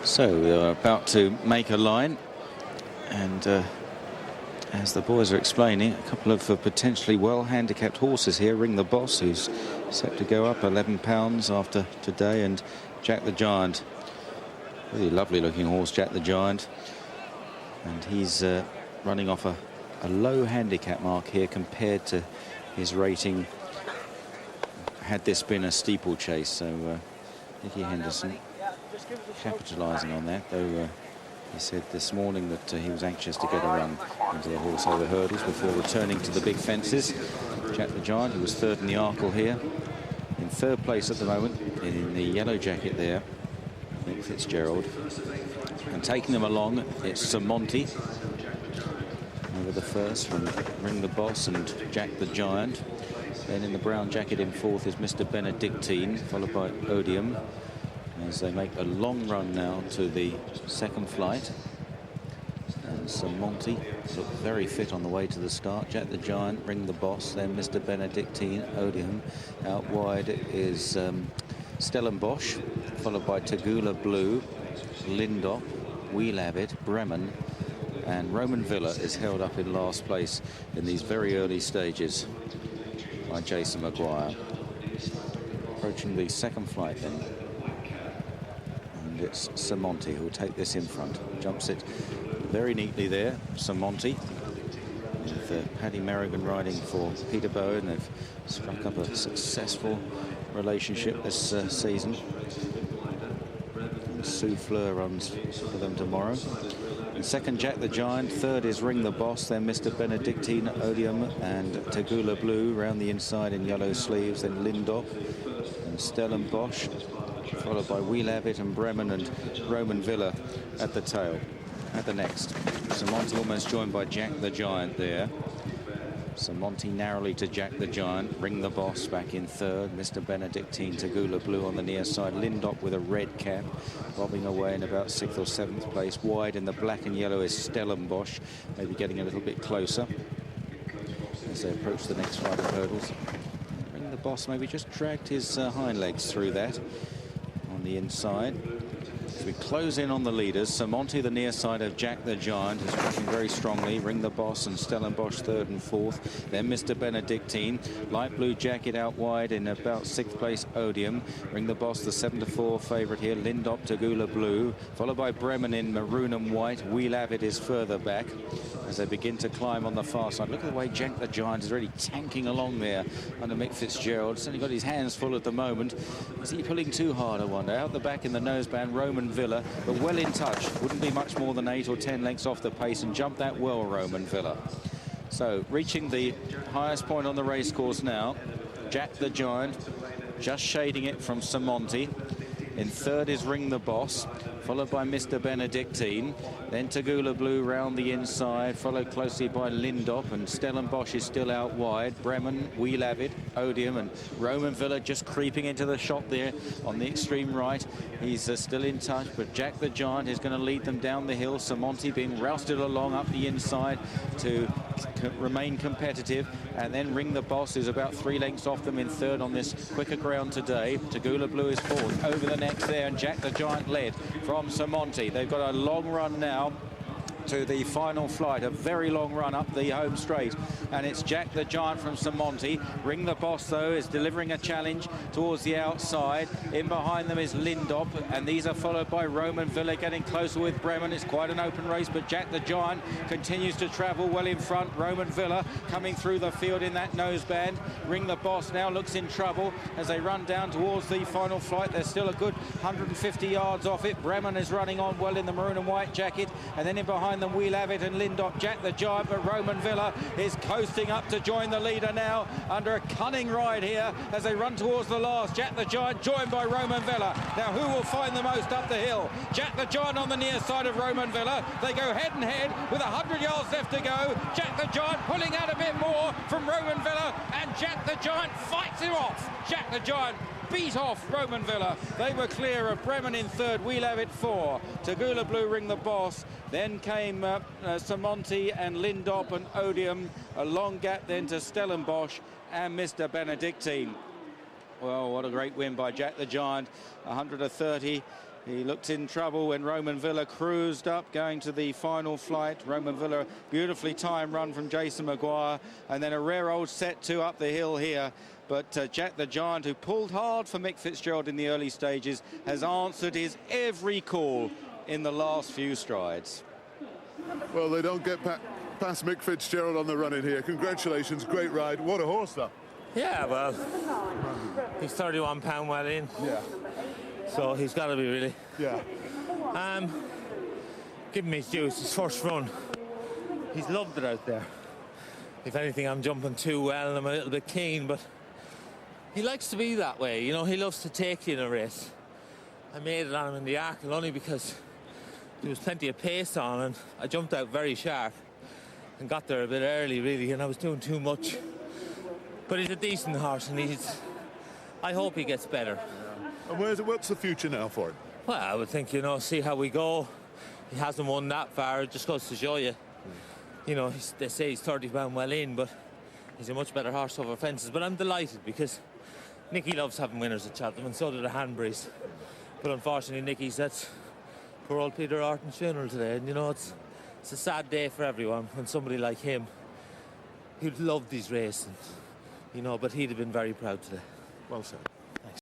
So they're about to make a line, and as the boys are explaining, a couple of potentially well handicapped horses here. Ring the Boss, who's set to go up £11 after today, and Jack the Giant, really lovely looking horse, Jack the Giant, and he's running off a low handicap mark here compared to his rating had this been a steeplechase. So Nicky Henderson capitalising on that, though he said this morning that he was anxious to get a run into the horse over hurdles before returning to the big fences. Jack the Giant, who was third in the Arkle here, in third place at the moment in the yellow jacket there, Nick Fitzgerald. And taking them along, it's Sir Monty over the first from Ring the Boss and Jack the Giant. Then in the brown jacket in fourth is Mr. Benedictine, followed by Odium, as they make a long run now to the second flight. And Sir Monty looked very fit on the way to the start. Jack the Giant, Ring the Boss, then Mr. Benedictine, Odium. Out wide is Stellenbosch, followed by Tagula Blue, Lindop, Wheel Abbott, Bremen, and Roman Villa is held up in last place in these very early stages by Jason Maguire. Approaching the second flight then. And it's Sir Monty who will take this in front. Jumps it very neatly there, Sir Monty. With Paddy Merrigan riding for Peter Bowen. They've struck up a successful relationship this season. And Sue Fleur runs for them tomorrow. And second, Jack the Giant. Third is Ring the Boss, then Mr. Benedictine, Odium, and Tagula Blue round the inside in yellow sleeves, then Lindop and Stellenbosch, followed by Wheel Abbott and Bremen and Roman Villa at the tail. At the next, Sir Monty almost joined by Jack the Giant there. Sir Monty narrowly to Jack the Giant. Ring the Boss back in third. Mr. Benedictine, Tagula Blue on the near side. Lindop with a red cap, bobbing away in about 6th or 7th place. Wide in the black and yellow is Stellenbosch, maybe getting a little bit closer as they approach the next flight of hurdles. Ring the Boss maybe just dragged his hind legs through that on the inside. As we close in on the leaders, Sir Monty, the near side of Jack the Giant, is pushing very strongly. Ring the Boss and Stellenbosch third and fourth. Then Mr. Benedictine, light blue jacket out wide in about 6th place, Odium. Ring the Boss, the 7-4 favourite here. Lindop, Tagula Blue, followed by Bremen in maroon and white. Wheel Abbott is further back as they begin to climb on the far side. Look at the way Jack the Giant is really tanking along there under Mick Fitzgerald. Certainly got his hands full at the moment. Is he pulling too hard, I wonder? Out the back in the noseband, Roman Villa, but well in touch. Wouldn't be much more than 8 or 10 lengths off the pace, and jumped that well, Roman Villa. So reaching the highest point on the racecourse now, Jack the Giant just shading it from Sir Monty. In third is Ring the Boss, followed by Mr. Benedictine. Then Tagula Blue round the inside, followed closely by Lindop, and Stellenbosch is still out wide. Bremen, Wheel Abbott, Odium, and Roman Villa just creeping into the shot there on the extreme right. He's still in touch, but Jack the Giant is going to lead them down the hill. Sir Monty being rousted along up the inside to remain competitive, and then Ring the Boss is about 3 lengths off them in third on this quicker ground today. Tagula Blue is fourth. Over the next there, and Jack the Giant led from Sir Monty. They've got a long run now to the final flight, a very long run up the home straight, and it's Jack the Giant from Sir Monty. Ring the Boss, though, is delivering a challenge towards the outside. In behind them is Lindop, and these are followed by Roman Villa getting closer with Bremen. It's quite an open race, but Jack the Giant continues to travel well in front. Roman Villa coming through the field in that noseband. Ring the Boss now looks in trouble as they run down towards the final flight. They're still a good 150 yards off it. Bremen is running on well in the maroon and white jacket, and then in behind them Wheel Abbott and Lindop. Jack the Giant, but Roman Villa is coasting up to join the leader now under a cunning ride here as they run towards the last. Jack the Giant joined by Roman Villa. Now who will find the most up the hill? Jack the Giant on the near side of Roman Villa. They go head and head with 100 yards left to go. Jack the Giant pulling out a bit more from Roman Villa, and Jack the Giant fights him off. Jack the Giant beat off Roman Villa. They were clear of Bremen in third, Wheel Abbott 4, Tagula Blue, Ring the Boss. Then came Sir Monty and Lindop and Odium. A long gap then to Stellenbosch and Mr. Benedictine. Well, what a great win by Jack the Giant. 130. He looked in trouble when Roman Villa cruised up, going to the final flight. Roman Villa, beautifully timed run from Jason Maguire, and then a rare old set 2 up the hill here. But Jack the Giant, who pulled hard for Mick Fitzgerald in the early stages, has answered his every call in the last few strides. Well, they don't get past Mick Fitzgerald on the run in here. Congratulations, great ride. What a horse, though. Yeah, well, he's 31 pound well in. Yeah. So he's got to be really. Yeah. Give him his dues. His first run, he's loved it out there. If anything, I'm jumping too well and I'm a little bit keen, but he likes to be that way. You know, he loves to take you in a race. I made it on him in the Arkle only because there was plenty of pace on, and I jumped out very sharp and got there a bit early, really, and I was doing too much. But he's a decent horse, and I hope he gets better. And what's the future now for him? Well, I would think, see how we go. He hasn't won that far. It just goes to show you. They say he's 30 pound well in, but he's a much better horse over fences. But I'm delighted because Nicky loves having winners at Cheltenham, and so do the Hanburys. But unfortunately, Nicky's that's poor old Peter Orton's funeral today, and it's a sad day for everyone when somebody like him, who'd loved these races, but he'd have been very proud today. Well said.